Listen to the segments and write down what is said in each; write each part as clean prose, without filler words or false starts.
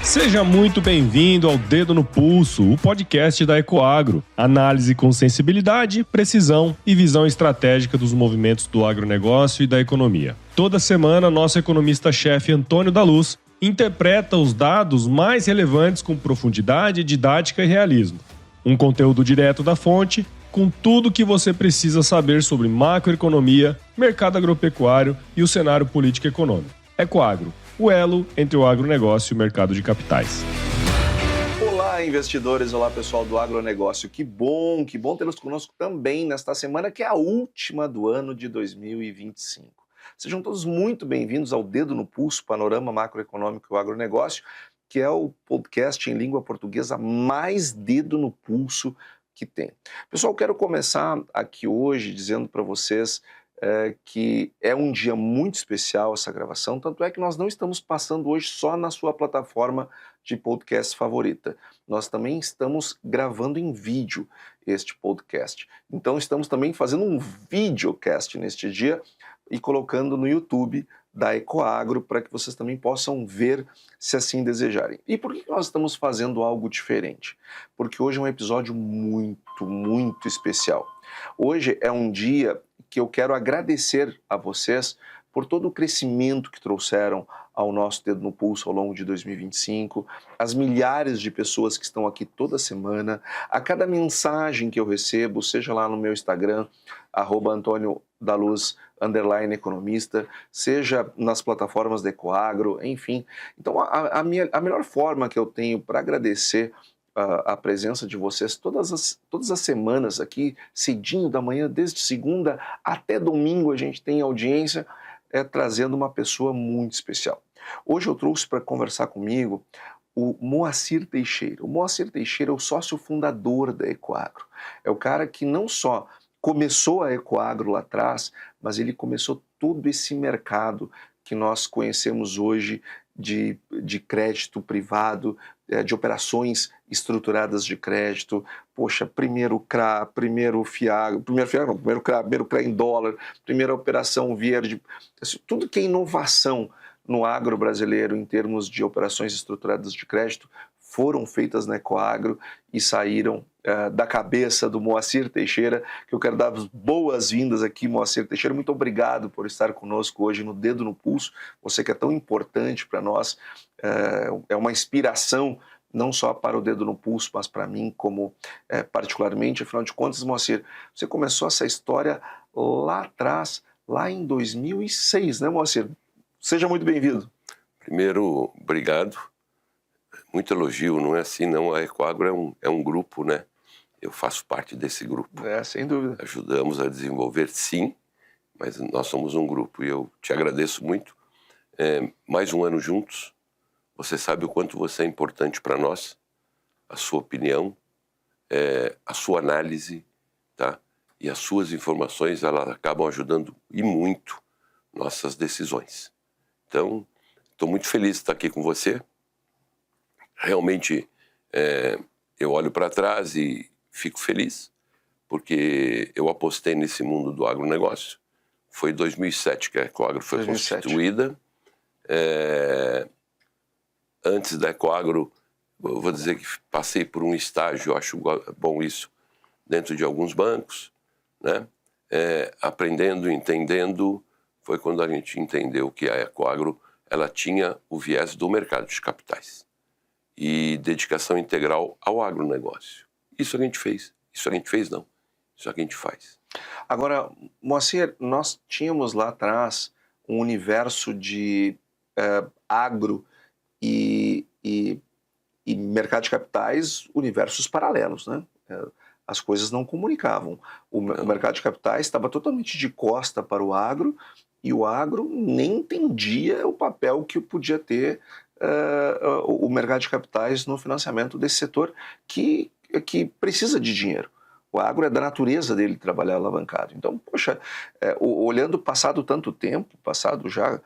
Seja muito bem-vindo ao Dedo no Pulso, o podcast da Ecoagro. Análise com sensibilidade, precisão e visão estratégica dos movimentos do agronegócio e da economia. Toda semana, nosso economista-chefe Antônio da Luz interpreta os dados mais relevantes com profundidade, didática e realismo. Um conteúdo direto da fonte, com tudo o que você precisa saber sobre macroeconomia, mercado agropecuário e o cenário político e econômico. Ecoagro, o elo entre o agronegócio e o mercado de capitais. Olá, investidores! Olá, pessoal do agronegócio. Que bom tê-los conosco também nesta semana, que é a última do ano de 2025. Sejam todos muito bem-vindos ao Dedo no Pulso, Panorama Macroeconômico e o Agronegócio, que é o podcast em língua portuguesa mais dedo no pulso que tem. Pessoal, quero começar aqui hoje dizendo para vocês que é um dia muito especial essa gravação, tanto é que nós não estamos passando hoje só na sua plataforma de podcast favorita. Nós também estamos gravando em vídeo este podcast. Então estamos também fazendo um videocast neste dia e colocando no YouTube da Ecoagro para que vocês também possam ver se assim desejarem. E por que nós estamos fazendo algo diferente? Porque hoje é um episódio muito especial. Hoje é um dia que eu quero agradecer a vocês por todo o crescimento que trouxeram ao nosso Dedo no Pulso ao longo de 2025, as milhares de pessoas que estão aqui toda semana, a cada mensagem que eu recebo, seja lá no meu Instagram, @AntônioDaLuz_economista, seja nas plataformas da Ecoagro, enfim. Então, a melhor forma que eu tenho para agradecer a presença de vocês todas as semanas aqui, cedinho da manhã, desde segunda até domingo a gente tem audiência, trazendo uma pessoa muito especial. Hoje eu trouxe para conversar comigo o Moacir Teixeira. O Moacir Teixeira é o sócio fundador da Ecoagro. É o cara que não só começou a Ecoagro lá atrás, mas ele começou todo esse mercado que nós conhecemos hoje de crédito privado, de operações estruturadas de crédito. Poxa, primeiro CRA, primeiro CRA em dólar, primeira operação verde, tudo que é inovação no agro brasileiro em termos de operações estruturadas de crédito foram feitas na Ecoagro e saíram da cabeça do Moacir Teixeira, que eu quero dar as boas-vindas aqui, Moacir Teixeira. Muito obrigado por estar conosco hoje no Dedo no Pulso, você que é tão importante para nós, é uma inspiração não só para o Dedo no Pulso, mas para mim como particularmente. Afinal de contas, Moacir, você começou essa história lá atrás, lá em 2006, né, Moacir? Seja muito bem-vindo. Primeiro, obrigado. Muito elogio, não é assim não, a Ecoagro é um grupo, né? Eu faço parte desse grupo. Sem dúvida. Ajudamos a desenvolver, sim, mas nós somos um grupo e eu te agradeço muito. Mais um ano juntos, você sabe o quanto você é importante para nós, a sua opinião, a sua análise, tá? E as suas informações, elas acabam ajudando e muito nossas decisões. Então, estou muito feliz de estar aqui com você. Realmente, eu olho para trás e fico feliz, porque eu apostei nesse mundo do agronegócio. Foi em 2007 que a Ecoagro foi 2007. Constituída. Antes da Ecoagro, eu vou dizer que passei por um estágio, eu acho bom isso, dentro de alguns bancos, né? Aprendendo, entendendo, foi quando a gente entendeu que a Ecoagro ela tinha o viés do mercado de capitais e dedicação integral ao agronegócio. Isso a gente fez. Isso a gente fez, não. Isso a gente faz. Agora, Moacir, nós tínhamos lá atrás um universo de agro e mercado de capitais, universos paralelos, né? As coisas não comunicavam. O mercado de capitais estava totalmente de costa para o agro e o agro nem entendia o papel que podia ter o mercado de capitais no financiamento desse setor que precisa de dinheiro. O agro é da natureza dele trabalhar alavancado. Então, poxa, olhando passado tanto tempo, passado já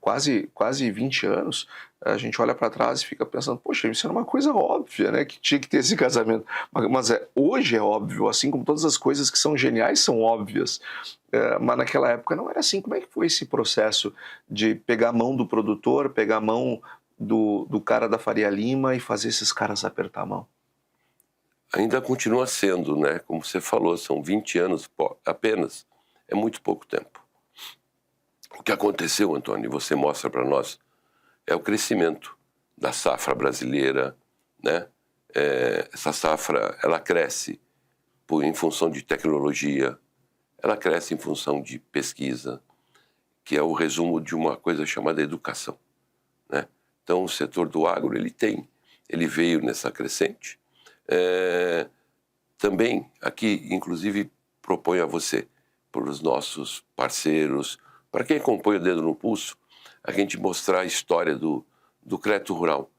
quase 20 anos, a gente olha para trás e fica pensando, poxa, isso era uma coisa óbvia, né, que tinha que ter esse casamento. Mas hoje é óbvio, assim como todas as coisas que são geniais são óbvias. Mas naquela época não era assim. Como é que foi esse processo de pegar a mão do produtor, pegar a mão do cara da Faria Lima e fazer esses caras apertar a mão? Ainda continua sendo, né? Como você falou, são 20 anos apenas, é muito pouco tempo. O que aconteceu, Antônio, e você mostra para nós, é o crescimento da safra brasileira, né? Essa safra, ela cresce em função de tecnologia, ela cresce em função de pesquisa, que é o resumo de uma coisa chamada educação, né? Então, o setor do agro, ele veio nessa crescente. Também, aqui, inclusive, proponho a você, para os nossos parceiros, para quem acompanha o Dedo no Pulso, a gente mostrar a história do crédito rural,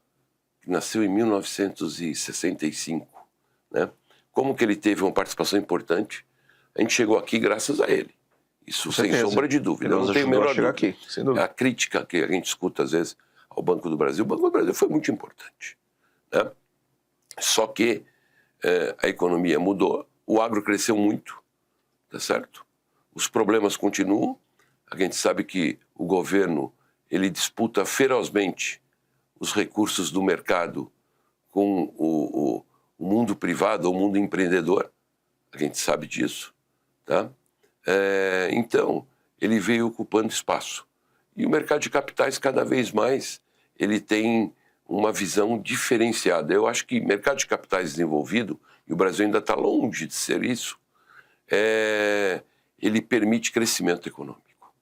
que nasceu em 1965, né? Como que ele teve uma participação importante. A gente chegou aqui graças a ele. Isso sem sombra de dúvida. Eu não tenho a menor dúvida. Aqui, sem dúvida. A crítica que a gente escuta às vezes ao Banco do Brasil, o Banco do Brasil foi muito importante, né? Só que a economia mudou, o agro cresceu muito, tá certo? Os problemas continuam. A gente sabe que o governo, ele disputa ferozmente os recursos do mercado com o mundo privado, o mundo empreendedor. A gente sabe disso, tá? Então, ele veio ocupando espaço. E o mercado de capitais, cada vez mais, ele tem uma visão diferenciada. Eu acho que mercado de capitais desenvolvido, e o Brasil ainda está longe de ser isso, ele permite crescimento econômico.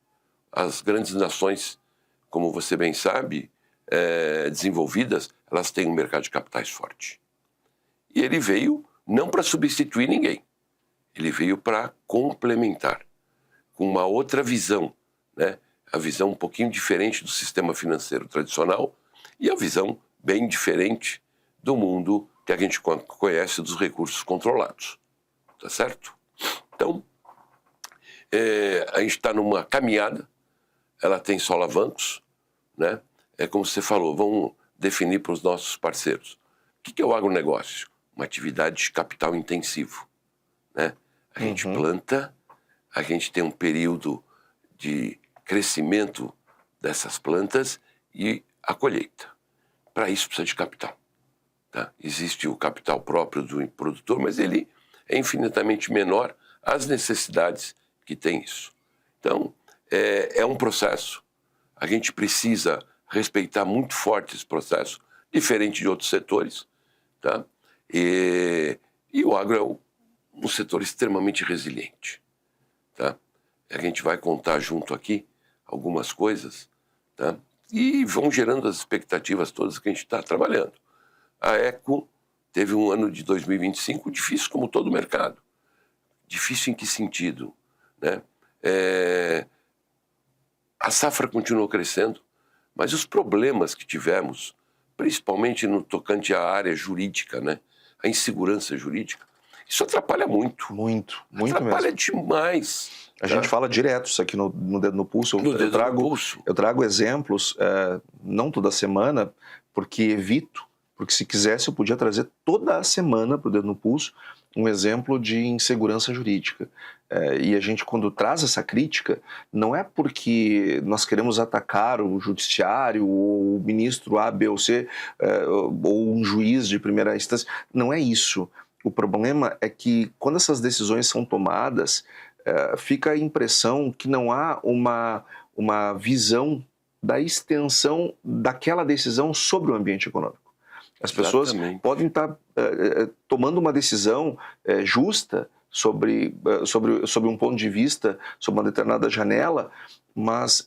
As grandes nações, como você bem sabe, desenvolvidas, elas têm um mercado de capitais forte. E ele veio não para substituir ninguém, ele veio para complementar, com uma outra visão, né? A visão um pouquinho diferente do sistema financeiro tradicional e a visão bem diferente do mundo que a gente conhece dos recursos controlados, tá certo? Então, a gente está numa caminhada, ela tem solavancos, né? É como você falou, vamos definir para os nossos parceiros. O que é o agronegócio? Uma atividade de capital intensivo, né? A gente planta, a gente tem um período de crescimento dessas plantas e a colheita. Para isso precisa de capital, tá? Existe o capital próprio do produtor, mas ele é infinitamente menor às necessidades que tem isso. Então, é um processo. A gente precisa respeitar muito forte esse processo, diferente de outros setores, tá? E o agro é um setor extremamente resiliente, tá? A gente vai contar junto aqui algumas coisas, tá? E vão gerando as expectativas todas que a gente está trabalhando. A Eco teve um ano de 2025 difícil como todo o mercado. Difícil em que sentido, né? A safra continuou crescendo, mas os problemas que tivemos, principalmente no tocante à área jurídica, né? A insegurança jurídica, isso atrapalha muito. Muito Atrapalha mesmo. demais. A gente fala direto isso aqui no Dedo no Pulso. Eu trago exemplos, não toda semana, porque evito, porque se quisesse eu podia trazer toda a semana para o Dedo no Pulso um exemplo de insegurança jurídica. E a gente, quando traz essa crítica, não é porque nós queremos atacar o judiciário, ou o ministro A, B ou C, ou um juiz de primeira instância. Não é isso. O problema é que, quando essas decisões são tomadas, fica a impressão que não há uma visão da extensão daquela decisão sobre o ambiente econômico. As pessoas podem estar tomando uma decisão justa sobre um ponto de vista, sobre uma determinada janela, mas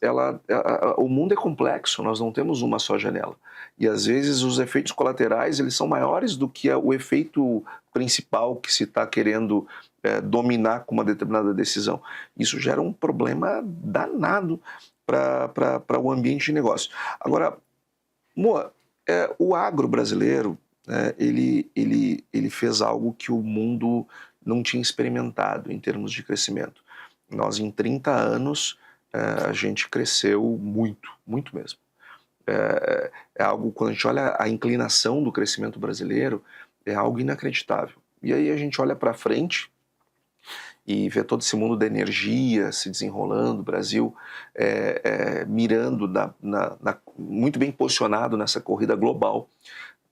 o mundo é complexo, nós não temos uma só janela. E às vezes os efeitos colaterais eles são maiores do que o efeito principal que se está querendo dominar com uma determinada decisão. Isso gera um problema danado para o ambiente de negócio. Agora, Moa, o agro brasileiro, ele fez algo que o mundo não tinha experimentado em termos de crescimento. Nós, em 30 anos, a gente cresceu muito, muito mesmo. É algo, quando a gente olha a inclinação do crescimento brasileiro, é algo inacreditável. E aí a gente olha para frente e ver todo esse mundo da energia se desenrolando, o Brasil mirando, muito bem posicionado nessa corrida global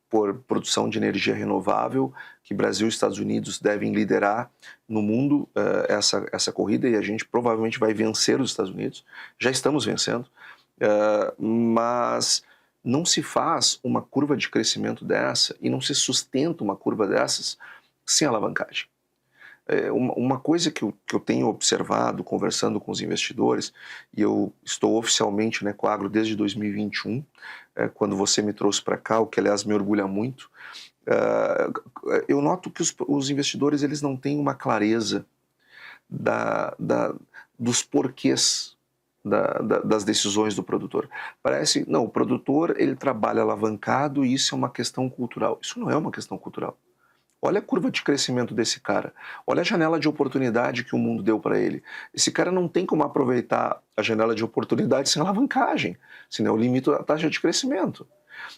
por produção de energia renovável, que Brasil e Estados Unidos devem liderar no mundo essa corrida, e a gente provavelmente vai vencer os Estados Unidos, já estamos vencendo, mas não se faz uma curva de crescimento dessa e não se sustenta uma curva dessas sem alavancagem. Uma coisa que eu tenho observado, conversando com os investidores, e eu estou oficialmente na Ecoagro desde 2021, quando você me trouxe para cá, o que aliás me orgulha muito, eu noto que os investidores eles não têm uma clareza dos porquês das decisões do produtor. Parece, não, o produtor ele trabalha alavancado e isso é uma questão cultural. Isso não é uma questão cultural. Olha a curva de crescimento desse cara. Olha a janela de oportunidade que o mundo deu para ele. Esse cara não tem como aproveitar a janela de oportunidade sem alavancagem, senão eu limito a taxa de crescimento.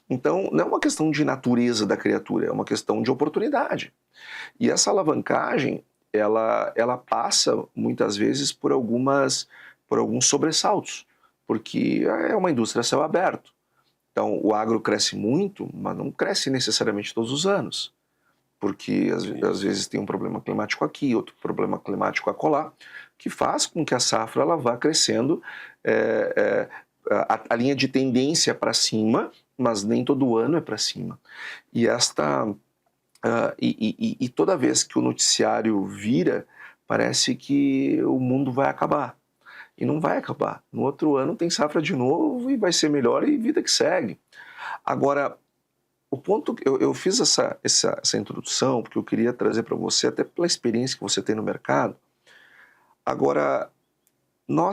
Então, não é uma questão de natureza da criatura, é uma questão de oportunidade. E essa alavancagem, ela passa, muitas vezes, por alguns sobressaltos, porque é uma indústria a céu aberto. Então, o agro cresce muito, mas não cresce necessariamente todos os anos, porque às vezes tem um problema climático aqui, outro problema climático acolá, que faz com que a safra ela vá crescendo a linha de tendência para cima, mas nem todo ano é para cima. E e toda vez que o noticiário vira, parece que o mundo vai acabar. E não vai acabar. No outro ano tem safra de novo e vai ser melhor e vida que segue. Agora, o ponto que eu fiz essa introdução porque eu queria trazer para você, até pela experiência que você tem no mercado. Agora, não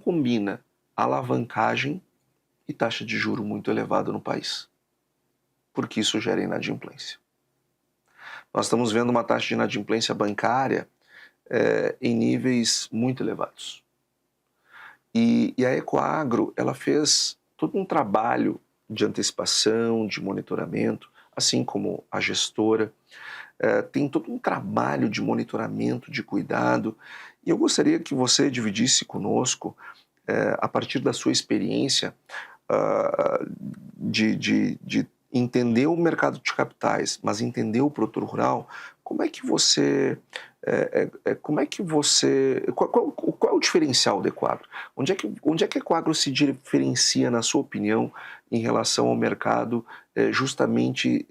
combina alavancagem e taxa de juro muito elevada no país, porque isso gera inadimplência. Nós estamos vendo uma taxa de inadimplência bancária em níveis muito elevados. E a Ecoagro, ela fez todo um trabalho de antecipação, de monitoramento, assim como a gestora, tem todo um trabalho de monitoramento, de cuidado, e eu gostaria que você dividisse conosco, a partir da sua experiência, de entender o mercado de capitais, mas entender o produtor rural, qual é o diferencial da Ecoagro? Onde é que a Ecoagro se diferencia, na sua opinião, em relação ao mercado, justamente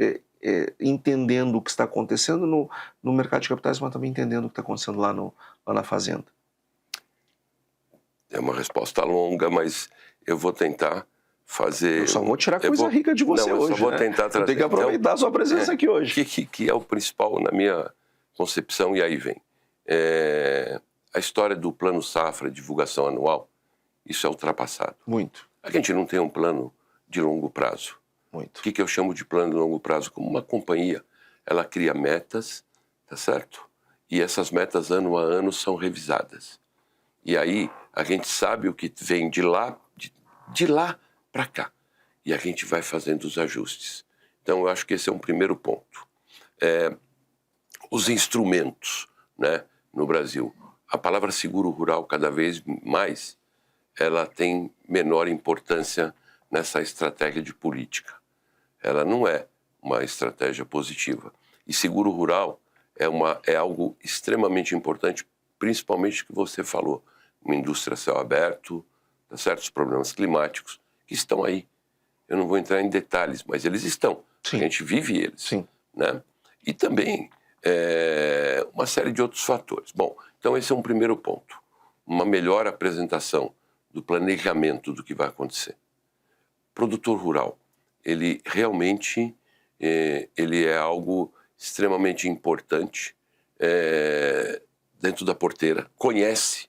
entendendo o que está acontecendo no mercado de capitais, mas também entendendo o que está acontecendo lá na fazenda? É uma resposta longa, mas eu vou tentar fazer... Eu só vou tirar coisa rica de você hoje, eu vou tentar trazer. Tem que aproveitar a sua presença aqui hoje. Que é o principal na minha concepção, e aí vem. A história do plano safra, divulgação anual, isso é ultrapassado. Muito. A gente não tem um plano de longo prazo. Muito. O que eu chamo de plano de longo prazo? Como uma companhia, ela cria metas, tá certo? E essas metas ano a ano são revisadas. E aí a gente sabe o que vem de lá para cá. E a gente vai fazendo os ajustes. Então eu acho que esse é um primeiro ponto. Os instrumentos, né, no Brasil. A palavra seguro rural, cada vez mais, ela tem menor importância nessa estratégia de política. Ela não é uma estratégia positiva. E seguro rural é algo extremamente importante, principalmente o que você falou, uma indústria a céu aberto, certos problemas climáticos que estão aí. Eu não vou entrar em detalhes, mas eles estão. Sim. A gente vive eles. Sim. Né? E também uma série de outros fatores. Bom, então esse é um primeiro ponto. Uma melhor apresentação do planejamento do que vai acontecer. Produtor rural, ele realmente ele é algo extremamente importante dentro da porteira, conhece,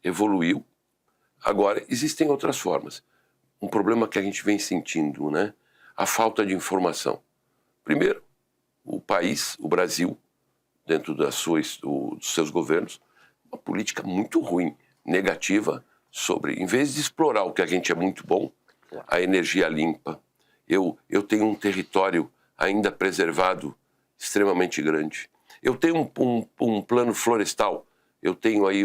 evoluiu. Agora, existem outras formas. Um problema que a gente vem sentindo, né? A falta de informação. Primeiro, o país, o Brasil, dentro dos seus governos, uma política muito ruim, negativa, sobre, em vez de explorar o que a gente é muito bom, a energia limpa. Eu tenho um território ainda preservado extremamente grande. eu tenho um plano florestal, eu tenho aí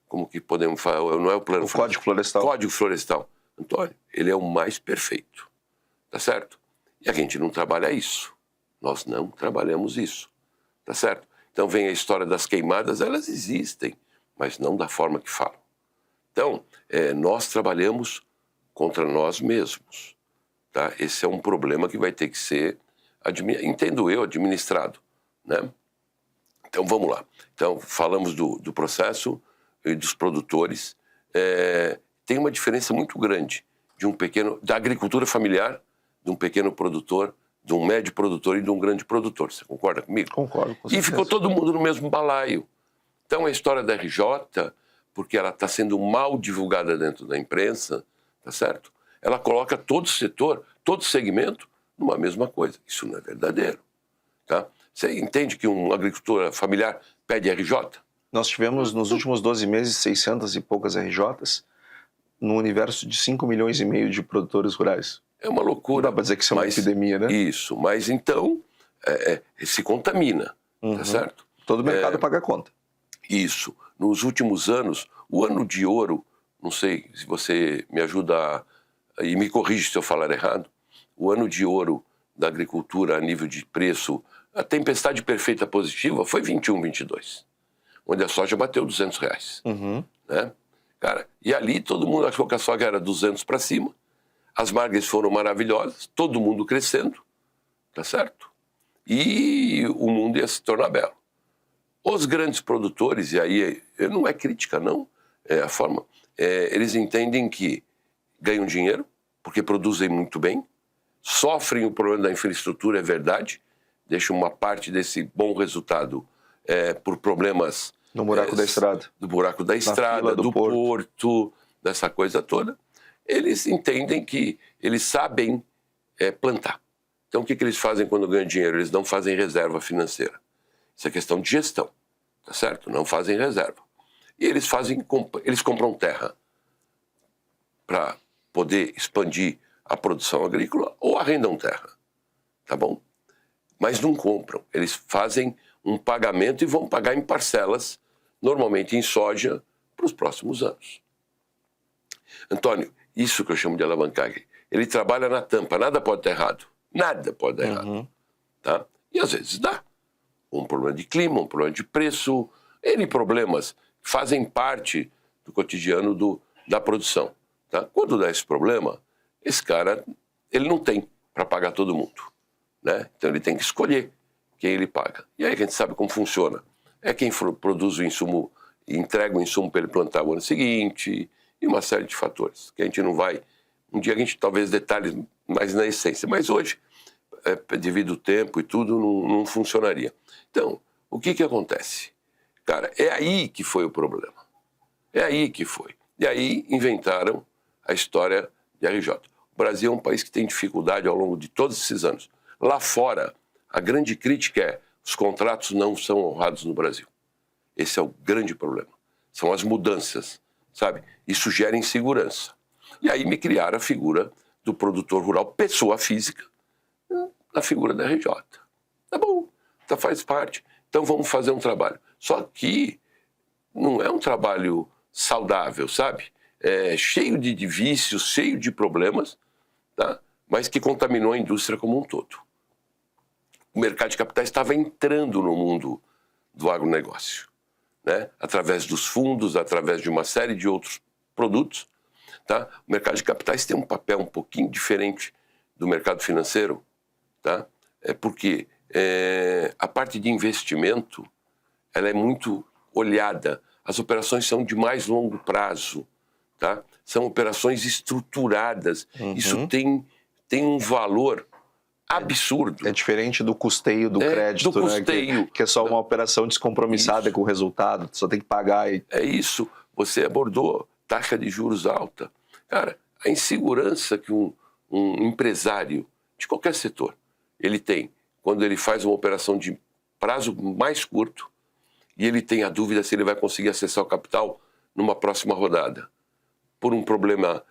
como que podemos falar, não é o plano florestal. Código Florestal. Código Florestal. Antônio, ele é o mais perfeito, tá certo? E a gente não trabalha isso, nós não trabalhamos isso, tá certo? Então vem a história das queimadas, elas existem, mas não da forma que falam. Então, nós trabalhamos contra nós mesmos, tá? Esse é um problema que vai ter que ser, entendo eu, administrado, né? Então, vamos lá. Então, falamos do processo e dos produtores. Tem uma diferença muito grande da agricultura familiar, de um pequeno produtor, de um médio produtor e de um grande produtor. Você concorda comigo? Concordo, com certeza. E ficou todo mundo no mesmo balaio. Então, a história da RJ, porque ela está sendo mal divulgada dentro da imprensa, tá certo? Ela coloca todo setor, todo segmento numa mesma coisa. Isso não é verdadeiro, tá? Você entende que um agricultor familiar pede RJ? Nós tivemos, nos últimos 12 meses, 600 e poucas RJs, no universo de 5 milhões e meio de produtores rurais. É uma loucura. Não dá para dizer que isso é uma epidemia, né? Isso, mas então se contamina, tá certo? Todo mercado paga a conta. Isso. Nos últimos anos, o ano de ouro, não sei se você me ajuda e me corrige se eu falar errado, o ano de ouro da agricultura a nível de preço, a tempestade perfeita positiva foi 21, 22, onde a soja bateu R$200, né? Cara, e ali todo mundo achou que a soja era 200 para cima, as margens foram maravilhosas, todo mundo crescendo, tá certo? E o mundo ia se tornar belo. Os grandes produtores, e aí não é crítica, não, é a forma, eles entendem que ganham dinheiro, porque produzem muito bem, sofrem o problema da infraestrutura, é verdade, deixam uma parte desse bom resultado por problemas... No buraco da estrada. Do buraco da estrada, do porto, dessa coisa toda. Eles entendem que eles sabem plantar. Então, o que eles fazem quando ganham dinheiro? Eles não fazem reserva financeira. Isso é questão de gestão, tá certo? Não fazem reserva. E eles compram terra para poder expandir a produção agrícola ou arrendam terra, tá bom? Mas não compram. Eles fazem um pagamento e vão pagar em parcelas, normalmente em soja, para os próximos anos. Antônio, isso que eu chamo de alavancagem. Ele trabalha na tampa, nada pode dar errado. Nada pode dar errado. Tá? E às vezes dá. Um problema de clima, um problema de preço, N problemas fazem parte do cotidiano da produção. Tá? Quando dá esse problema, esse cara ele não tem para pagar todo mundo, né? Então ele tem que escolher quem ele paga. E aí a gente sabe como funciona. É quem produz o insumo, entrega o insumo para ele plantar o ano seguinte, e uma série de fatores, que a gente não vai... Um dia a gente talvez detalhe mais na essência, mas hoje, devido ao tempo e tudo, não funcionaria. Então, o que acontece? Cara, é aí que foi o problema. É aí que foi. E aí inventaram a história de RJ. O Brasil é um país que tem dificuldade ao longo de todos esses anos. Lá fora, a grande crítica é os contratos não são honrados no Brasil. Esse é o grande problema. São as mudanças, sabe? Isso gera insegurança. E aí me criaram a figura do produtor rural, pessoa física, na figura da RJ. Tá bom, então faz parte. Então vamos fazer um trabalho. Só que não é um trabalho saudável, sabe? É cheio de vícios, cheio de problemas, tá? Mas que contaminou a indústria como um todo. O mercado de capitais estava entrando no mundo do agronegócio, né? Através dos fundos, através de uma série de outros produtos. Tá? O mercado de capitais tem um papel um pouquinho diferente do mercado financeiro, tá? Porque a parte de investimento ela é muito olhada. As operações são de mais longo prazo, tá? São operações estruturadas. Isso tem um valor absurdo. É diferente do custeio do crédito, do custeio, né? Que é só uma operação descompromissada com o resultado, só tem que pagar. É isso. Você abordou taxa de juros alta. Cara, a insegurança que um empresário de qualquer setor, ele tem quando ele faz uma operação de prazo mais curto e ele tem a dúvida se ele vai conseguir acessar o capital numa próxima rodada, por um problema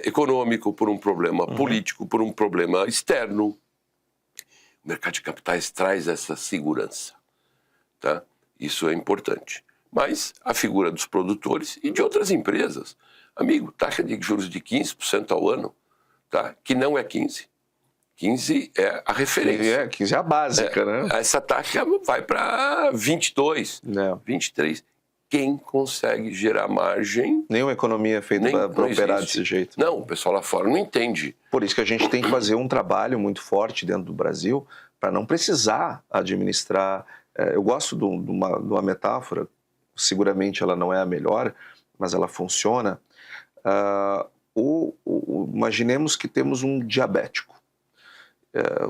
econômico, por um problema político, por um problema externo. O mercado de capitais traz essa segurança. tá? Isso é importante. Mas a figura dos produtores e de outras empresas. Amigo, taxa de juros de 15% ao ano, tá? Que não é 15%. 15 é a referência. 15 é a básica, né? Essa taxa vai para 22, 23. Quem consegue gerar margem... Nenhuma economia é feita para operar desse jeito. Não, o pessoal lá fora não entende. Por isso que a gente tem que fazer um trabalho muito forte dentro do Brasil para não precisar administrar. Eu gosto de uma metáfora, seguramente ela não é a melhor, mas ela funciona. Imaginemos que temos um diabético.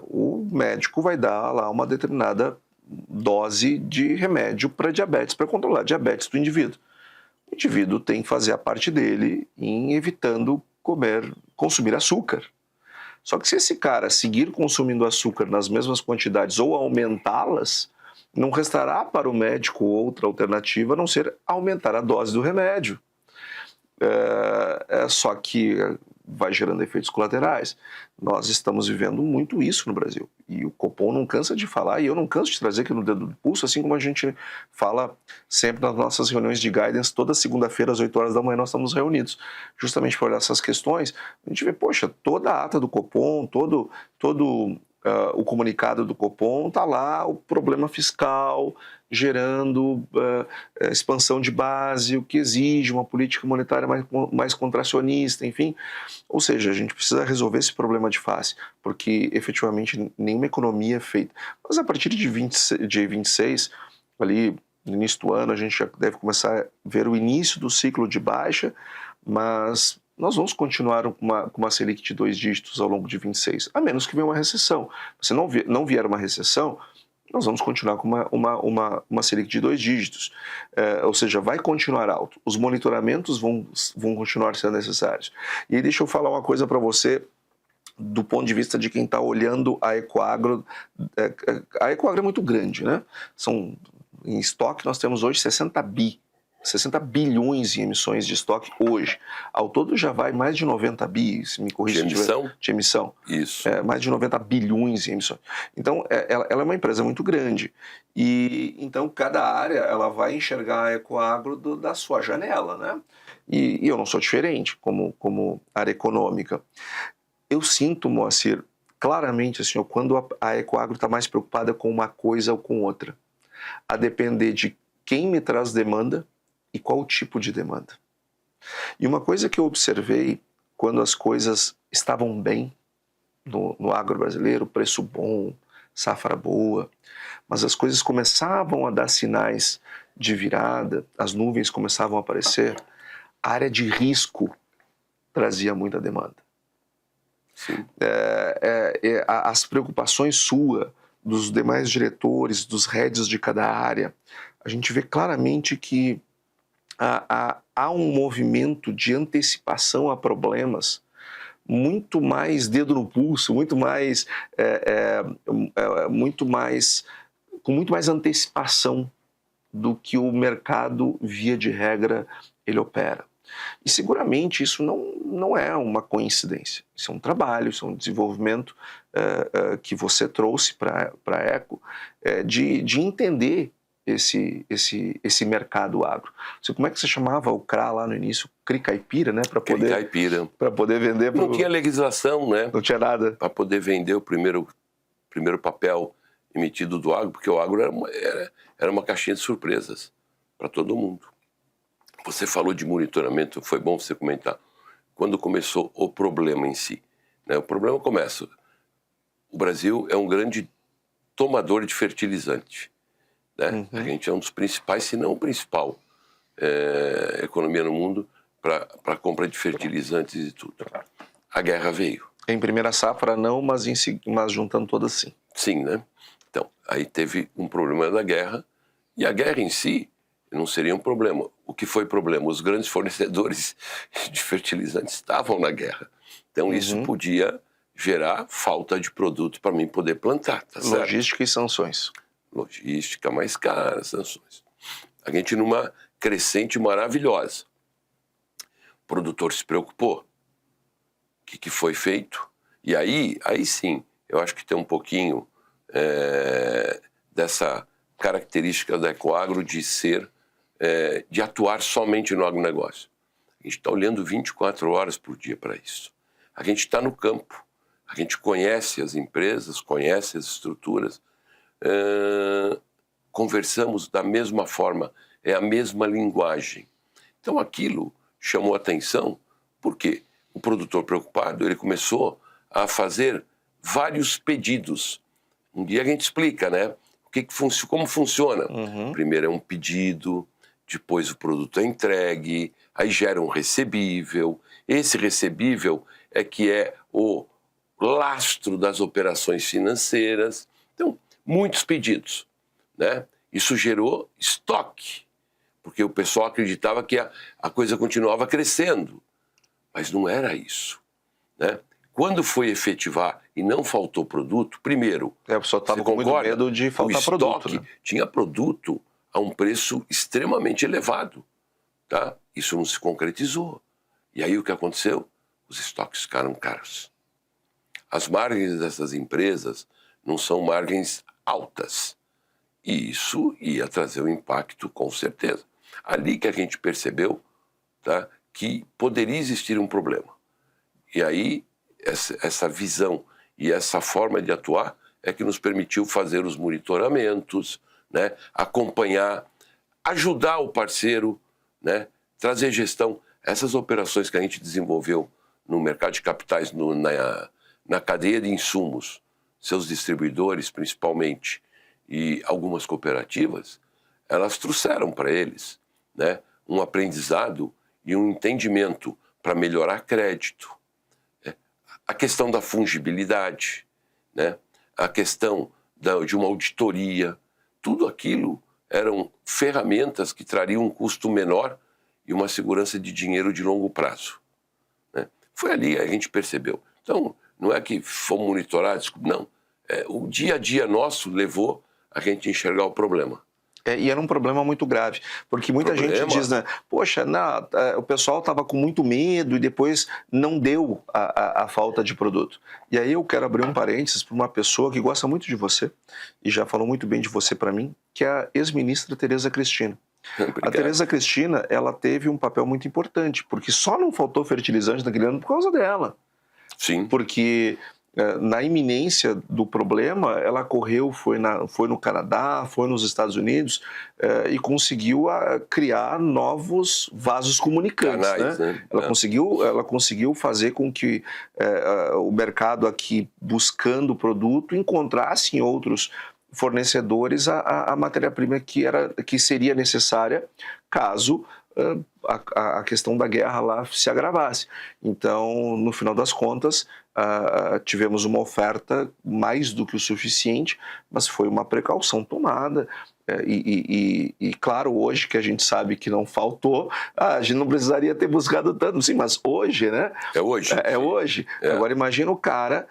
O médico vai dar lá uma determinada dose de remédio para diabetes, para controlar a diabetes do indivíduo. O indivíduo tem que fazer a parte dele em evitando consumir açúcar. Só que se esse cara seguir consumindo açúcar nas mesmas quantidades ou aumentá-las, não restará para o médico outra alternativa a não ser aumentar a dose do remédio. Só que vai gerando efeitos colaterais. Nós estamos vivendo muito isso no Brasil. E o Copom não cansa de falar, e eu não canso de trazer aqui no Dedo do Pulso, assim como a gente fala sempre nas nossas reuniões de guidance, toda segunda-feira às 8 horas da manhã nós estamos reunidos, justamente para olhar essas questões. A gente vê, poxa, toda a ata do Copom, todo o comunicado do Copom, está lá o problema fiscal gerando expansão de base, o que exige uma política monetária mais contracionista, enfim. Ou seja, a gente precisa resolver esse problema de face, porque efetivamente nenhuma economia é feita. Mas a partir de 26, ali no início do ano, a gente já deve começar a ver o início do ciclo de baixa, mas nós vamos continuar com uma Selic de 2 dígitos ao longo de 26, a menos que venha uma recessão. Se não vier uma recessão, nós vamos continuar com uma Selic de 2 dígitos. Ou seja, vai continuar alto. Os monitoramentos vão continuar sendo necessários. E aí deixa eu falar uma coisa para você, do ponto de vista de quem está olhando a Ecoagro. A Ecoagro é muito grande, né? Em estoque nós temos hoje 60 bilhões em emissões de estoque hoje. Ao todo já vai mais de 90 bi, se me corrija. De emissão. Isso. Mais de 90 bilhões em emissões. Então, ela é uma empresa muito grande. E então, cada área ela vai enxergar a Ecoagro da sua janela, né? E eu não sou diferente como área econômica. Eu sinto, Moacir, claramente assim, quando a Ecoagro está mais preocupada com uma coisa ou com outra. A depender de quem me traz demanda e qual tipo de demanda. E uma coisa que eu observei quando as coisas estavam bem no agro brasileiro, preço bom, safra boa, mas as coisas começavam a dar sinais de virada, as nuvens começavam a aparecer, a área de risco trazia muita demanda. Sim. As preocupações suas, dos demais diretores, dos heads de cada área, a gente vê claramente que há um movimento de antecipação a problemas muito mais dedo no pulso, com muito mais antecipação do que o mercado, via de regra, ele opera. E seguramente isso não é uma coincidência. Isso é um trabalho, isso é um desenvolvimento que você trouxe para a Eco, de entender esse mercado agro. Como é que você chamava o CRA lá no início? CRI Caipira, né? Para poder vender. Não tinha legislação, né? Não tinha nada. Para poder vender o primeiro papel emitido do agro, porque o agro era uma caixinha de surpresas para todo mundo. Você falou de monitoramento, foi bom você comentar. Quando começou o problema em si, né? O problema começa. O Brasil é um grande tomador de fertilizante. Né? Uhum. A gente é um dos principais, se não o principal, economia no mundo para compra de fertilizantes e tudo. A guerra veio. Em primeira safra não, mas juntando todas sim. Sim, né? Então, aí teve um problema da guerra, e a guerra em si não seria um problema. O que foi problema? Os grandes fornecedores de fertilizantes estavam na guerra. Então isso podia gerar falta de produto para mim poder plantar. Tá certo? Logística e sanções. Logística mais cara, sanções. A gente numa crescente maravilhosa. O produtor se preocupou. O que foi feito? E aí sim, eu acho que tem um pouquinho dessa característica da Ecoagro de de atuar somente no agronegócio. A gente está olhando 24 horas por dia para isso. A gente está no campo, a gente conhece as empresas, conhece as estruturas, conversamos da mesma forma, é a mesma linguagem. Então aquilo chamou atenção, porque o produtor preocupado, ele começou a fazer vários pedidos. Um dia a gente explica, né? Como funciona. Primeiro é um pedido, depois o produto é entregue, aí gera um recebível. Esse recebível que é o lastro das operações financeiras. Então, muitos pedidos, né? Isso gerou estoque, porque o pessoal acreditava que a coisa continuava crescendo, mas não era isso, né? Quando foi efetivar e não faltou produto, primeiro... O pessoal estava com muito medo de faltar produto. Né? Tinha produto a um preço extremamente elevado, tá? Isso não se concretizou. E aí o que aconteceu? Os estoques ficaram caros. As margens dessas empresas não são margens altas. E isso ia trazer um impacto com certeza. Ali que a gente percebeu, tá, que poderia existir um problema. E aí essa visão e essa forma de atuar é que nos permitiu fazer os monitoramentos, né, acompanhar, ajudar o parceiro, né, trazer gestão. Essas operações que a gente desenvolveu no mercado de capitais, na cadeia de insumos, seus distribuidores principalmente, e algumas cooperativas, elas trouxeram para eles, né, um aprendizado e um entendimento para melhorar crédito. A questão da fungibilidade, né, a questão de uma auditoria, tudo aquilo eram ferramentas que trariam um custo menor e uma segurança de dinheiro de longo prazo. Né? Foi ali que a gente percebeu. Então, não é que fomos monitorados, não. O dia a dia nosso levou a gente enxergar o problema. E era um problema muito grave, porque muita gente diz, né, poxa, o pessoal estava com muito medo e depois não deu a falta de produto. E aí eu quero abrir um parênteses para uma pessoa que gosta muito de você, e já falou muito bem de você para mim, que é a ex-ministra Tereza Cristina. Obrigado. A Tereza Cristina, ela teve um papel muito importante, porque só não faltou fertilizante naquele ano por causa dela. Sim. Porque... na iminência do problema, ela correu, foi no Canadá, foi nos Estados Unidos e conseguiu criar novos vasos comunicantes. Canais, né? Ela conseguiu fazer com que o mercado aqui, buscando o produto, encontrasse em outros fornecedores a matéria-prima que seria necessária caso a questão da guerra lá se agravasse. Então, no final das contas, tivemos uma oferta mais do que o suficiente, mas foi uma precaução tomada. E claro, hoje que a gente sabe que não faltou, a gente não precisaria ter buscado tanto, sim, mas hoje, né? É hoje. É hoje. Agora imagina o cara...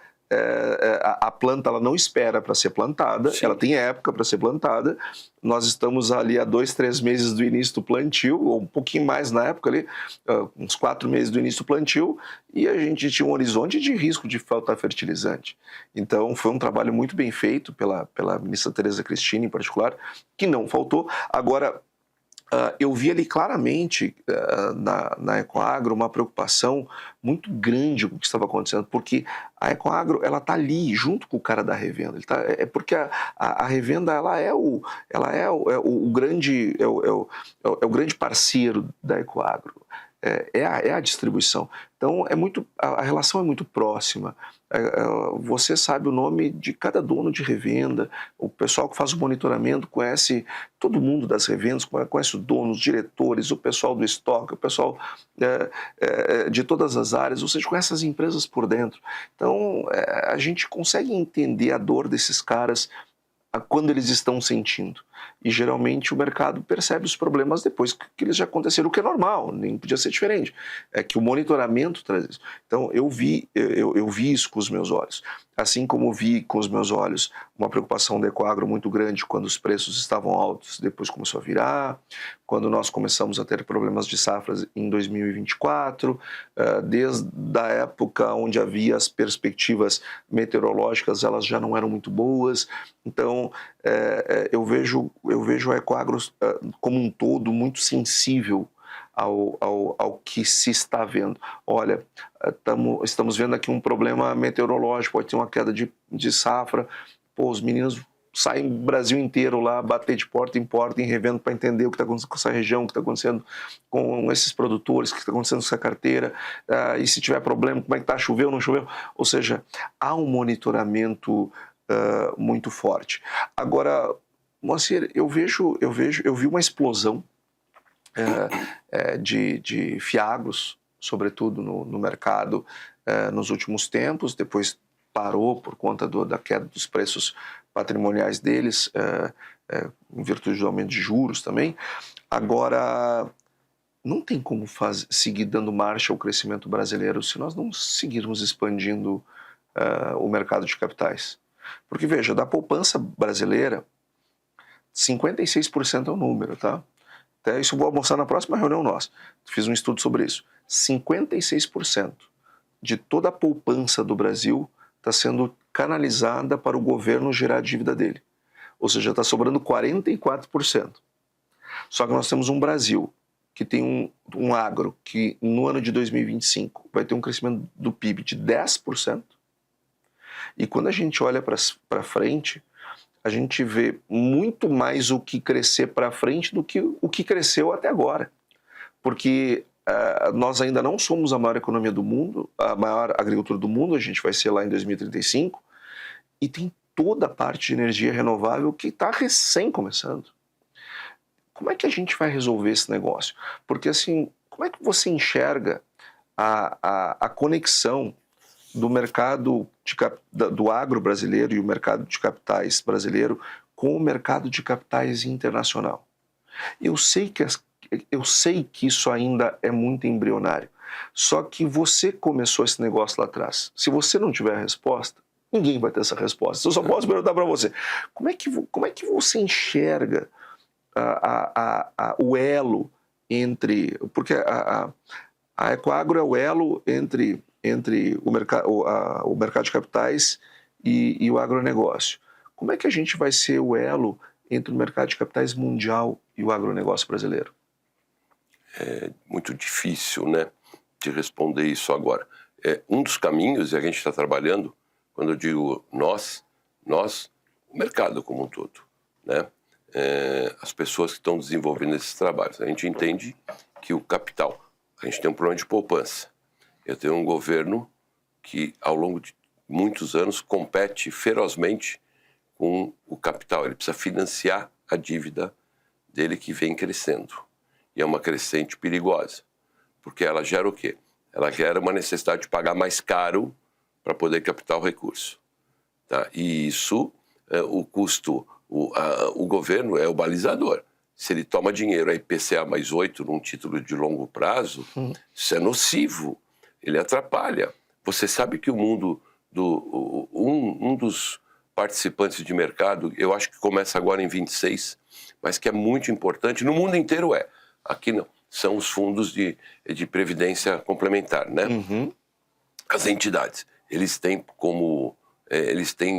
a planta ela não espera para ser plantada, ela tem época para ser plantada. Nós estamos ali há 2, 3 meses do início do plantio, ou um pouquinho mais na época ali, uns 4 meses do início do plantio, e a gente tinha um horizonte de risco de faltar fertilizante. Então foi um trabalho muito bem feito pela ministra Tereza Cristina em particular, que não faltou. Agora, eu vi ali claramente na Ecoagro uma preocupação muito grande com o que estava acontecendo, porque a Ecoagro ela está ali junto com o cara da revenda. Porque a revenda ela é o grande parceiro da Ecoagro. É a distribuição. Então a relação é muito próxima. Você sabe o nome de cada dono de revenda, o pessoal que faz o monitoramento conhece todo mundo das revendas, conhece os donos, os diretores, o pessoal do estoque, o pessoal de todas as áreas, ou seja, conhece as empresas por dentro. Então a gente consegue entender a dor desses caras quando eles estão sentindo. E geralmente o mercado percebe os problemas depois que eles já aconteceram, o que é normal, nem podia ser diferente. É que o monitoramento traz isso. Então eu vi isso com os meus olhos. Assim como vi com os meus olhos uma preocupação da Ecoagro muito grande quando os preços estavam altos, depois começou a virar, quando nós começamos a ter problemas de safras em 2024, desde a época onde havia as perspectivas meteorológicas, elas já não eram muito boas. Então eu vejo a Ecoagro como um todo muito sensível ao que se está vendo. Olha, estamos vendo aqui um problema meteorológico, pode ter uma queda de safra, os meninos saem o Brasil inteiro lá, bater de porta em porta, em revendo para entender o que está acontecendo com essa região, o que está acontecendo com esses produtores, o que está acontecendo com essa carteira, e se tiver problema, como é que está, choveu, não choveu? Ou seja, há um monitoramento muito forte. Agora, Moacir, eu vi uma explosão de fiagros, sobretudo no mercado, nos últimos tempos, depois parou por conta da queda dos preços patrimoniais deles, em virtude do aumento de juros também. Agora, não tem como seguir dando marcha ao crescimento brasileiro se nós não seguirmos expandindo o mercado de capitais. Porque, veja, da poupança brasileira, 56% é o número, tá? Até isso eu vou mostrar na próxima reunião nossa. Fiz um estudo sobre isso. 56% de toda a poupança do Brasil está sendo canalizada para o governo gerar a dívida dele. Ou seja, está sobrando 44%. Só que nós temos um Brasil que tem um agro que no ano de 2025 vai ter um crescimento do PIB de 10%. E quando a gente olha para frente, a gente vê muito mais o que crescer para frente do que o que cresceu até agora. Porque nós ainda não somos a maior economia do mundo, a maior agricultura do mundo, a gente vai ser lá em 2035, e tem toda a parte de energia renovável que está recém começando. Como é que a gente vai resolver esse negócio? Porque assim, como é que você enxerga a conexão do mercado do agro brasileiro e o mercado de capitais brasileiro com o mercado de capitais internacional? Eu sei que isso ainda é muito embrionário, só que você começou esse negócio lá atrás. Se você não tiver a resposta, ninguém vai ter essa resposta. Eu só posso perguntar para você, como é que você enxerga o elo entre... Porque a Ecoagro é o elo entre o mercado de capitais e o agronegócio. Como é que a gente vai ser o elo entre o mercado de capitais mundial e o agronegócio brasileiro? É muito difícil, né, de responder isso agora. Um dos caminhos, e a gente está trabalhando, quando eu digo nós, o mercado como um todo, né? As pessoas que estão desenvolvendo esses trabalhos. A gente entende que o capital, a gente tem um problema de poupança. Eu tenho um governo que, ao longo de muitos anos, compete ferozmente com o capital. Ele precisa financiar a dívida dele que vem crescendo. E é uma crescente perigosa, porque ela gera o quê? Ela gera uma necessidade de pagar mais caro para poder captar o recurso. Tá? E isso, o custo, o governo é o balizador. Se ele toma dinheiro a IPCA mais 8 num título de longo prazo, isso é nocivo, ele atrapalha. Você sabe que o mundo, um dos participantes de mercado, eu acho que começa agora em 26, mas que é muito importante, no mundo inteiro aqui não, são os fundos de previdência complementar, né? Uhum. As entidades, eles têm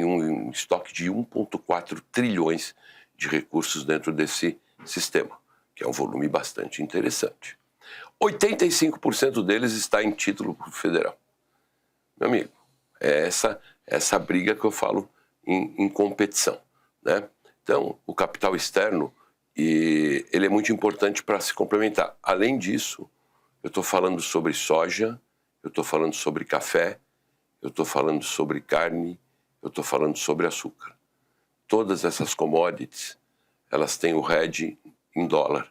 um estoque de 1,4 trilhões de recursos dentro desse sistema, que é um volume bastante interessante. 85% deles está em título federal. Meu amigo, é essa briga que eu falo em competição, né? Então, o capital externo, ele é muito importante para se complementar. Além disso, eu estou falando sobre soja, eu estou falando sobre café, eu estou falando sobre carne, eu estou falando sobre açúcar. Todas essas commodities, elas têm o hedge em dólar.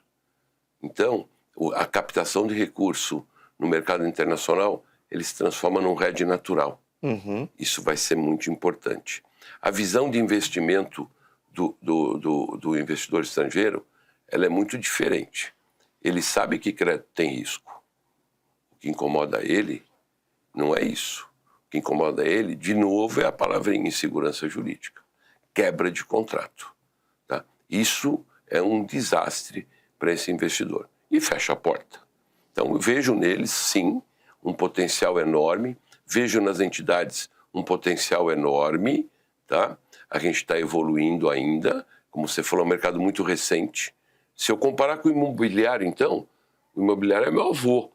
Então, a captação de recurso no mercado internacional, ele se transforma num hedge natural. Uhum. Isso vai ser muito importante. A visão de investimento do investidor estrangeiro, ela é muito diferente. Ele sabe que crédito tem risco. O que incomoda ele não é isso. O que incomoda ele, de novo, é a palavrinha insegurança jurídica. Quebra de contrato. Tá? Isso é um desastre para esse investidor. E fecha a porta. Então, eu vejo neles, sim, um potencial enorme. Vejo nas entidades um potencial enorme, tá? A gente está evoluindo ainda. Como você falou, é um mercado muito recente. Se eu comparar com o imobiliário, então, o imobiliário é meu avô.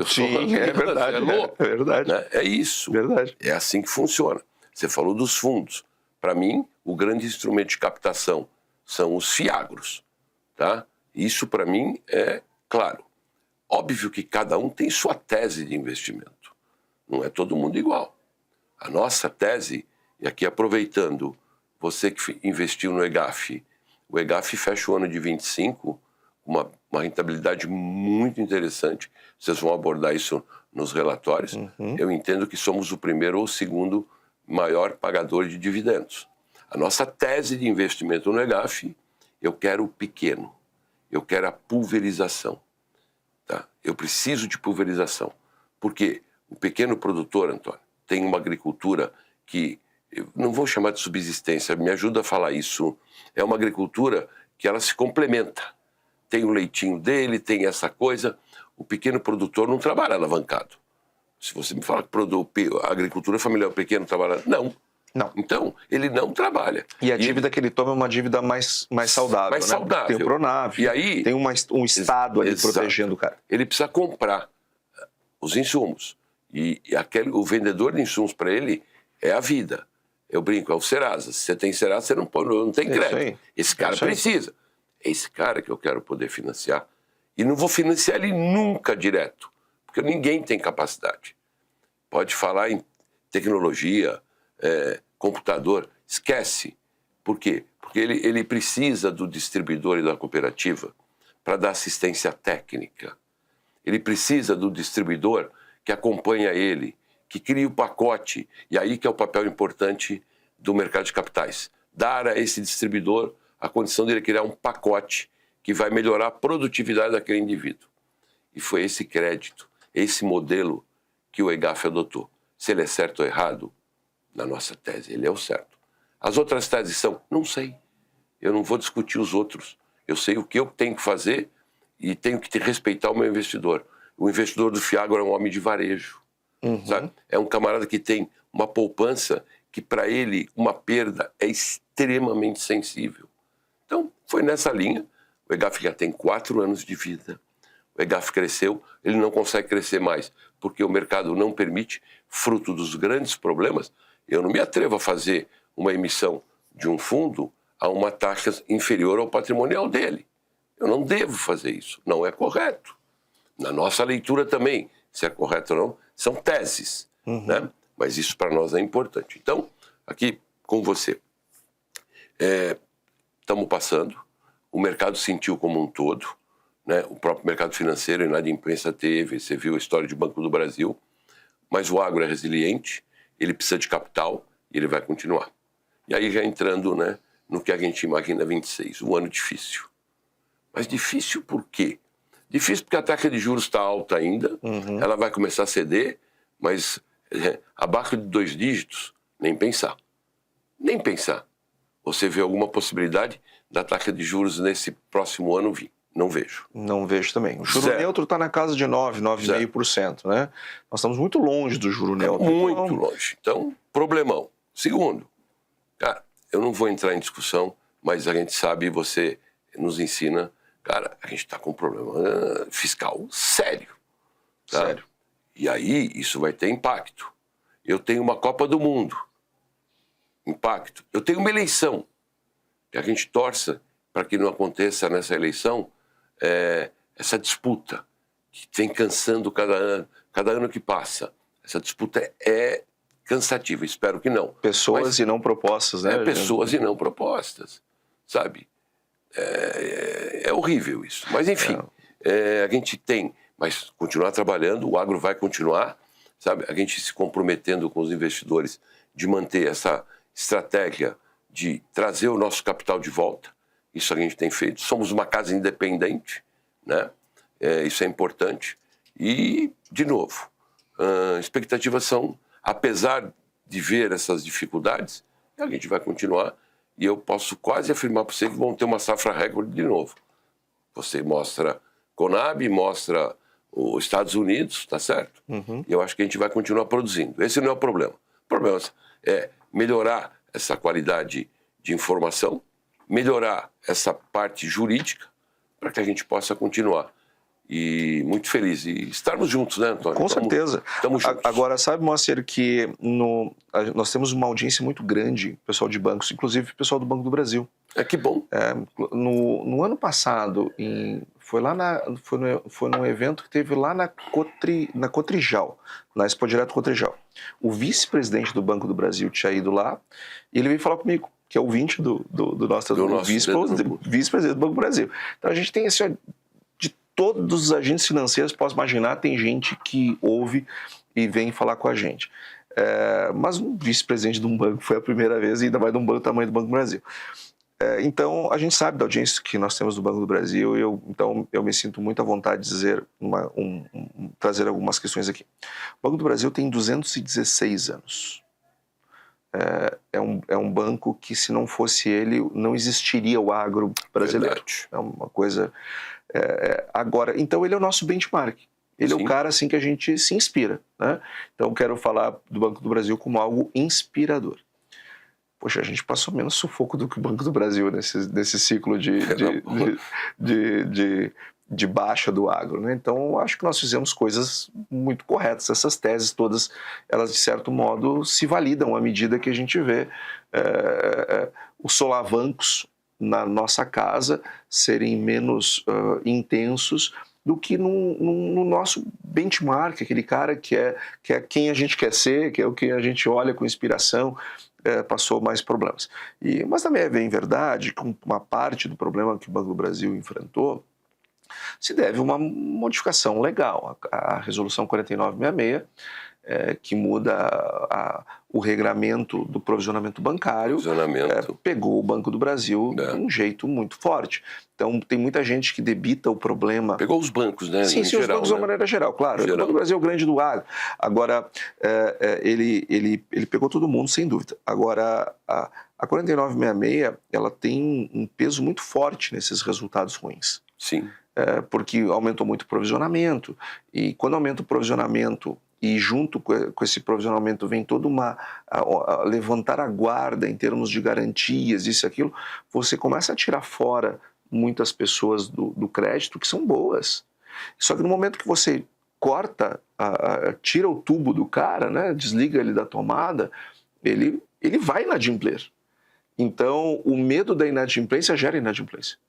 Sim, é verdade. É louco. É verdade. Né? É isso. Verdade. É assim que funciona. Você falou dos fundos. Para mim, o grande instrumento de captação são os fiagros. Tá? Isso, para mim, é claro. Óbvio que cada um tem sua tese de investimento. Não é todo mundo igual. A nossa tese, e aqui aproveitando, você que investiu no EGAF, o EGAF fecha o ano de 25 com uma rentabilidade muito interessante. Vocês vão abordar isso nos relatórios. Eu entendo que somos o primeiro ou o segundo maior pagador de dividendos. A nossa tese de investimento no EGAF, eu quero o pequeno, eu quero a pulverização. Tá? Eu preciso de pulverização, porque o pequeno produtor, Antônio, tem uma agricultura que, eu não vou chamar de subsistência, me ajuda a falar isso, é uma agricultura que ela se complementa. Tem o leitinho dele, tem essa coisa. O pequeno produtor não trabalha alavancado. Se você me fala que a agricultura familiar pequeno trabalha... Não. Então, ele não trabalha. E a dívida que ele toma é uma dívida mais saudável. Mais saudável. Tem o Pronaf, e aí, tem um Estado ali protegendo o cara. Ele precisa comprar os insumos. E o vendedor de insumos para ele é a vida. Eu brinco, é o Serasa. Se você tem Serasa, você não tem crédito. Esse cara precisa. É esse cara que eu quero poder financiar. E não vou financiar ele nunca direto, porque ninguém tem capacidade. Pode falar em tecnologia, computador, esquece. Por quê? Porque ele precisa do distribuidor e da cooperativa para dar assistência técnica. Ele precisa do distribuidor que acompanha ele, que cria o pacote. E aí que é o papel importante do mercado de capitais. Dar a esse distribuidor a condição de ele criar um pacote que vai melhorar a produtividade daquele indivíduo. E foi esse crédito, esse modelo que o EGAF adotou. Se ele é certo ou errado, na nossa tese, ele é o certo. As outras teses são, não sei. Eu não vou discutir os outros. Eu sei o que eu tenho que fazer e tenho que respeitar o meu investidor. O investidor do Fiagro é um homem de varejo. Sabe? É um camarada que tem uma poupança que, para ele, uma perda é extremamente sensível. Então, foi nessa linha. O EGAF já tem 4 anos de vida. O EGAF cresceu, ele não consegue crescer mais, porque o mercado não permite, fruto dos grandes problemas. Eu não me atrevo a fazer uma emissão de um fundo a uma taxa inferior ao patrimonial dele. Eu não devo fazer isso, não é correto. Na nossa leitura também, se é correto ou não, são teses, né? Mas isso para nós é importante. Então, aqui com você, estamos passando, o mercado sentiu como um todo, né? O próprio mercado financeiro e nada imprensa teve, você viu a história de Banco do Brasil, mas o agro é resiliente, ele precisa de capital e ele vai continuar. E aí já entrando, né, no que a gente imagina 26, um ano difícil. Mas difícil por quê? Difícil porque a taxa de juros está alta ainda, ela vai começar a ceder, mas abaixo de 2 dígitos, nem pensar. Nem pensar. Você vê alguma possibilidade da taxa de juros nesse próximo ano vir? Não vejo. Não vejo também. O juro neutro está na casa de 9,5%, né? Nós estamos muito longe do juro neutro. Muito longe. Então, problemão. Segundo, cara, eu não vou entrar em discussão, mas a gente sabe, você nos ensina, cara, a gente está com um problema fiscal sério. Tá? Sério. E aí, isso vai ter impacto. Eu tenho uma Copa do Mundo. Impacto. Eu tenho uma eleição. Que a gente torça para que não aconteça nessa eleição essa disputa que vem cansando cada ano que passa. Essa disputa é cansativa, espero que não. Pessoas e não propostas, né? Pessoas e não propostas, sabe? É horrível isso. Mas, enfim, a gente tem, mas continuar trabalhando, o agro vai continuar, sabe? A gente se comprometendo com os investidores de manter essa estratégia de trazer o nosso capital de volta. Isso a gente tem feito. Somos uma casa independente, né? Isso é importante. E, de novo, expectativas são, apesar de ver essas dificuldades, a gente vai continuar. E eu posso quase afirmar para você que vão ter uma safra recorde de novo. Você mostra Conab, mostra os Estados Unidos, tá certo? E eu acho que a gente vai continuar produzindo. Esse não é o problema. O problema é melhorar essa qualidade de informação, melhorar essa parte jurídica para que a gente possa continuar. E muito feliz. E estarmos juntos, né, Antônio? Com certeza. Estamos juntos. Agora, sabe, Moacir, que nós temos uma audiência muito grande, pessoal de bancos, inclusive o pessoal do Banco do Brasil. Que bom. No ano passado, foi num evento que teve lá na Cotrijal, na Expo Direto Cotrijal. O vice-presidente do Banco do Brasil tinha ido lá e ele veio falar comigo, que é ouvinte do nosso vice-presidente do Banco do Brasil. Então a gente tem esse... De todos os agentes financeiros, posso imaginar, tem gente que ouve e vem falar com a gente. Mas um vice-presidente de um banco foi a primeira vez, e ainda mais de um banco do tamanho do Banco do Brasil. Então, a gente sabe da audiência que nós temos do Banco do Brasil, então eu me sinto muito à vontade de dizer trazer algumas questões aqui. O Banco do Brasil tem 216 anos. É um banco que, se não fosse ele, não existiria o agro brasileiro. Verdade. É uma coisa... Agora, então ele é o nosso benchmark. Ele Sim. é o cara assim que a gente se inspira, né? Então, eu quero falar do Banco do Brasil como algo inspirador. Poxa, a gente passou menos sufoco do que o Banco do Brasil nesse ciclo de baixa do agro, né? Então, eu acho que nós fizemos coisas muito corretas. Essas teses todas, elas de certo modo se validam à medida que a gente vê os solavancos na nossa casa serem menos intensos do que no nosso benchmark, aquele cara que é quem a gente quer ser, que é o que a gente olha com inspiração. Passou mais problemas. Mas também é bem verdade que uma parte do problema que o Banco do Brasil enfrentou se deve a uma modificação legal. A Resolução 4966, que muda o regramento do provisionamento bancário, pegou o Banco do Brasil de um jeito muito forte. Então, tem muita gente que debita o problema... Pegou os bancos, né? Sim, os bancos de uma maneira geral, claro. O Banco do Brasil é o grande do agro. Agora, ele pegou todo mundo, sem dúvida. Agora, a 4966, ela tem um peso muito forte nesses resultados ruins. Sim. Porque aumentou muito o provisionamento, e quando aumenta o provisionamento e junto com esse provisionamento vem toda levantar a guarda em termos de garantias, isso e aquilo, você começa a tirar fora muitas pessoas do crédito que são boas. Só que no momento que você corta, tira o tubo do cara, né, desliga ele da tomada, ele vai inadimplir. Então, o medo da inadimplência gera inadimplência.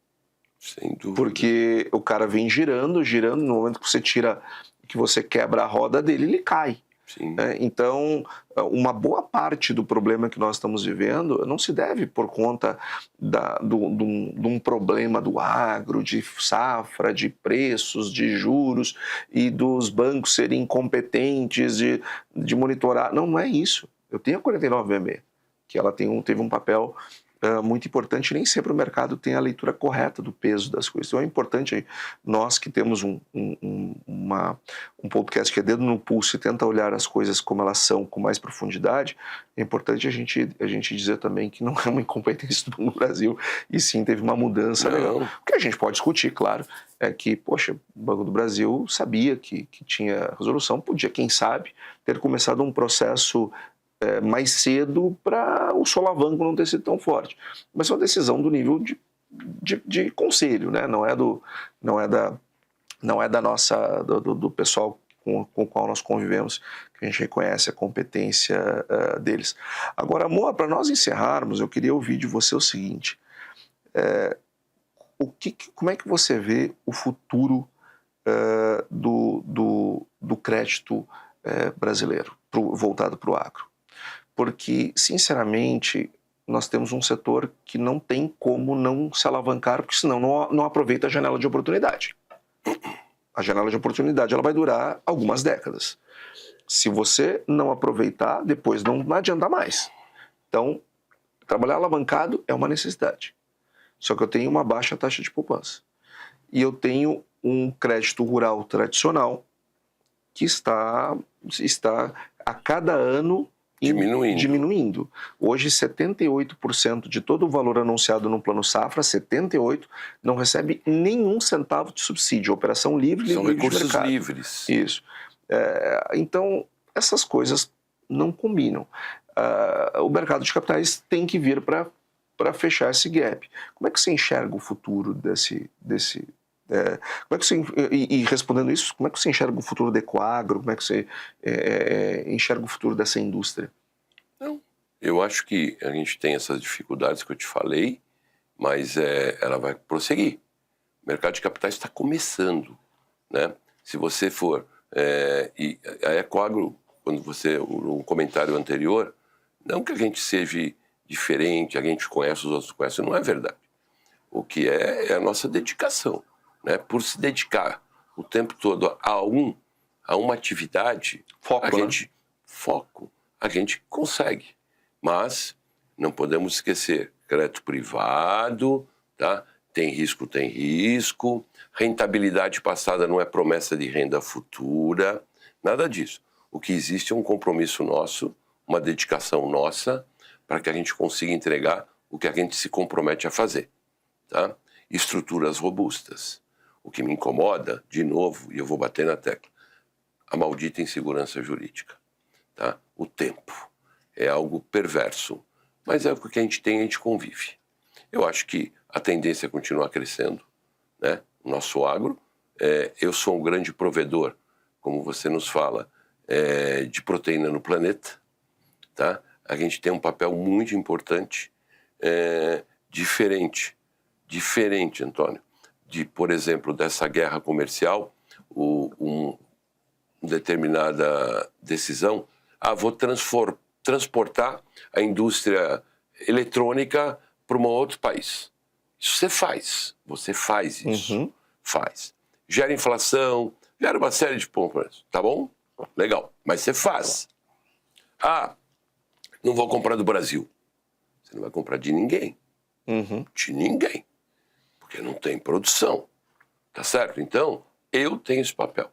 Sem dúvida. Porque o cara vem girando, no momento que você tira, que você quebra a roda dele, ele cai. Sim. Então, uma boa parte do problema que nós estamos vivendo não se deve por conta de um problema do agro, de safra, de preços, de juros e dos bancos serem incompetentes de monitorar. Não é isso. Eu tenho a 4966, que ela teve um papel muito importante. Nem sempre o mercado tem a leitura correta do peso das coisas. Então é importante, nós que temos um podcast que é Dedo no Pulso e tenta olhar as coisas como elas são, com mais profundidade, é importante a gente dizer também que não é uma incompetência do Banco do Brasil, e sim teve uma mudança legal. O que a gente pode discutir, claro, é que, poxa, o Banco do Brasil sabia que tinha resolução, podia, quem sabe, ter começado um processo mais cedo para o solavanco não ter sido tão forte. Mas é uma decisão do nível de conselho, né? Não é da nossa, do pessoal com o qual nós convivemos, que a gente reconhece a competência deles. Agora, Moa, para nós encerrarmos, eu queria ouvir de você o seguinte: como é que você vê o futuro do crédito brasileiro voltado para o agro? Porque, sinceramente, nós temos um setor que não tem como não se alavancar, porque senão não aproveita a janela de oportunidade. A janela de oportunidade ela vai durar algumas décadas. Se você não aproveitar, depois não adianta mais. Então, trabalhar alavancado é uma necessidade. Só que eu tenho uma baixa taxa de poupança. E eu tenho um crédito rural tradicional que está a cada ano diminuindo. Hoje, 78% de todo o valor anunciado no Plano Safra, 78%, não recebe nenhum centavo de subsídio. Operação livre. São recursos livres. Isso. Então, essas coisas não combinam. O mercado de capitais tem que vir para para fechar esse gap. Como é que você enxerga o futuro como é que você, e respondendo isso, como é que você enxerga o futuro da Ecoagro? Como é que você enxerga o futuro dessa indústria? Não, eu acho que a gente tem essas dificuldades que eu te falei, mas ela vai prosseguir. O mercado de capitais está começando, né? Se você for... e a Ecoagro, quando no comentário anterior, não que a gente seja diferente, a gente conhece, os outros conhecem, não é verdade. O que é a nossa dedicação, né? Por se dedicar o tempo todo a uma atividade, a gente consegue. Mas não podemos esquecer, crédito privado, tá? Tem risco. Rentabilidade passada não é promessa de renda futura, nada disso. O que existe é um compromisso nosso, uma dedicação nossa, para que a gente consiga entregar o que a gente se compromete a fazer, tá? Estruturas robustas. O que me incomoda, de novo, e eu vou bater na tecla, a maldita insegurança jurídica, tá? O tempo é algo perverso, mas é o que a gente tem, a gente convive. Eu acho que a tendência é continuar crescendo, né? O nosso agro, eu sou um grande provedor, como você nos fala, de proteína no planeta, tá? A gente tem um papel muito importante, diferente, Antônio, por exemplo, dessa guerra comercial, uma determinada decisão, vou transportar a indústria eletrônica para um outro país. Isso você faz isso, faz. Gera inflação, gera uma série de pontos, tá bom? Legal, mas você faz. Não vou comprar do Brasil. Você não vai comprar de ninguém. De ninguém. Porque não tem produção. Tá certo? Então, eu tenho esse papel.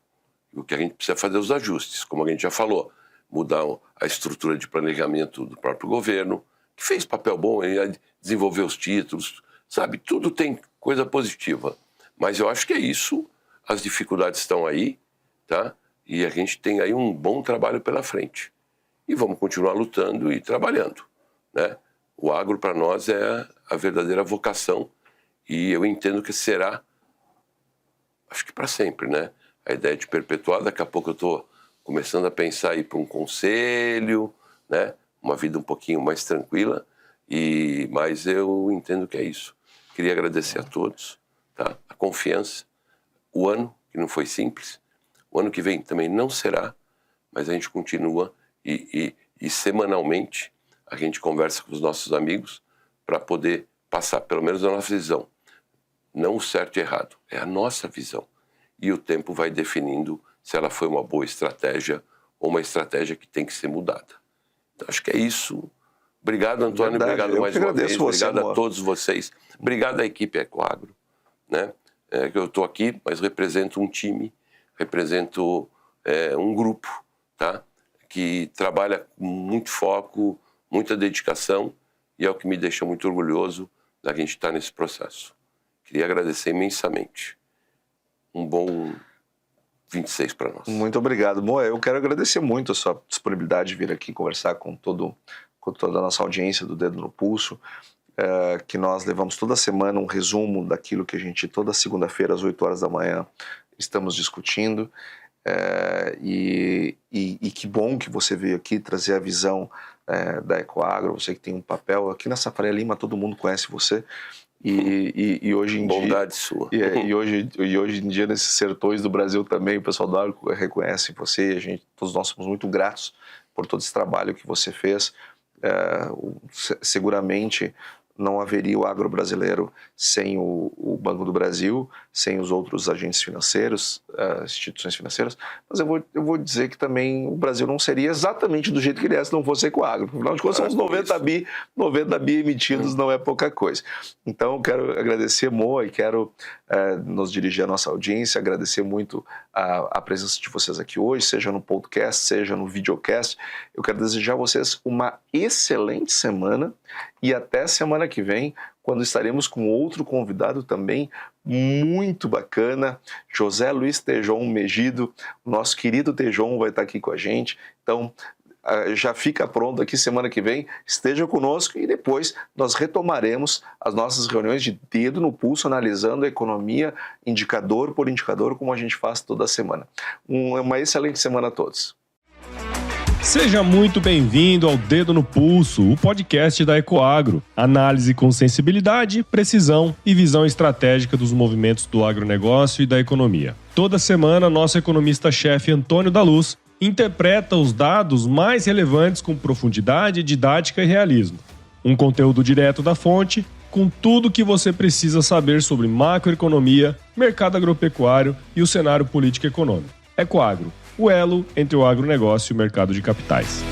O que a gente precisa fazer os ajustes, como a gente já falou. Mudar a estrutura de planejamento do próprio governo, que fez papel bom, desenvolver os títulos, sabe? Tudo tem coisa positiva. Mas eu acho que é isso. As dificuldades estão aí, tá? E a gente tem aí um bom trabalho pela frente. E vamos continuar lutando e trabalhando, né? O agro, para nós, é a verdadeira vocação. E eu entendo que será, acho que para sempre, né? A ideia de perpetuar, daqui a pouco eu estou começando a pensar em ir para um conselho, né? Uma vida um pouquinho mais tranquila, mas eu entendo que é isso. Queria agradecer a todos, tá? A confiança, o ano, que não foi simples, o ano que vem também não será, mas a gente continua e semanalmente a gente conversa com os nossos amigos para poder passar pelo menos a nossa visão. Não o certo e errado, é a nossa visão. E o tempo vai definindo se ela foi uma boa estratégia ou uma estratégia que tem que ser mudada. Então, acho que é isso. Obrigado, Antônio. Verdade. Obrigado mais uma vez. Obrigado amor. A todos vocês. Obrigado à equipe Ecoagro, né? Eu estou aqui, mas represento um time, represento um grupo, tá? Que trabalha com muito foco, muita dedicação, e é o que me deixa muito orgulhoso da gente estar nesse processo. Queria agradecer imensamente. Um bom 26 para nós. Muito obrigado. Bom, eu quero agradecer muito a sua disponibilidade de vir aqui conversar com toda a nossa audiência do Dedo no Pulso, que nós levamos toda semana um resumo daquilo que a gente, toda segunda-feira às 8 horas da manhã, estamos discutindo. E que bom que você veio aqui trazer a visão da Ecoagro, você que tem um papel aqui na Safaria Lima, todo mundo conhece você. E hoje em Bondade sua. E hoje em dia, nesses sertões do Brasil também, o pessoal do agro reconhece você, todos nós somos muito gratos por todo esse trabalho que você fez. Seguramente não haveria o agro brasileiro sem o Banco do Brasil, sem os outros agentes financeiros, instituições financeiras, mas eu vou dizer que também o Brasil não seria exatamente do jeito que ele é se não fosse Ecoagro. Afinal de contas, são uns 90 bi emitidos, não é pouca coisa. Então, eu quero agradecer, Mo, e quero nos dirigir à nossa audiência, agradecer muito a presença de vocês aqui hoje, seja no podcast, seja no videocast. Eu quero desejar a vocês uma excelente semana e até semana que vem, quando estaremos com outro convidado também muito bacana, José Luiz Tejon Megido, o nosso querido Tejon vai estar aqui com a gente. Então, já fica pronto aqui semana que vem. Esteja conosco e depois nós retomaremos as nossas reuniões de dedo no pulso, analisando a economia, indicador por indicador, como a gente faz toda semana. Uma excelente semana a todos. Seja muito bem-vindo ao Dedo no Pulso, o podcast da Ecoagro. Análise com sensibilidade, precisão e visão estratégica dos movimentos do agronegócio e da economia. Toda semana, nosso economista-chefe Antônio da Luz interpreta os dados mais relevantes com profundidade, didática e realismo. Um conteúdo direto da fonte, com tudo o que você precisa saber sobre macroeconomia, mercado agropecuário e o cenário político e econômico. Ecoagro, o elo entre o agronegócio e o mercado de capitais.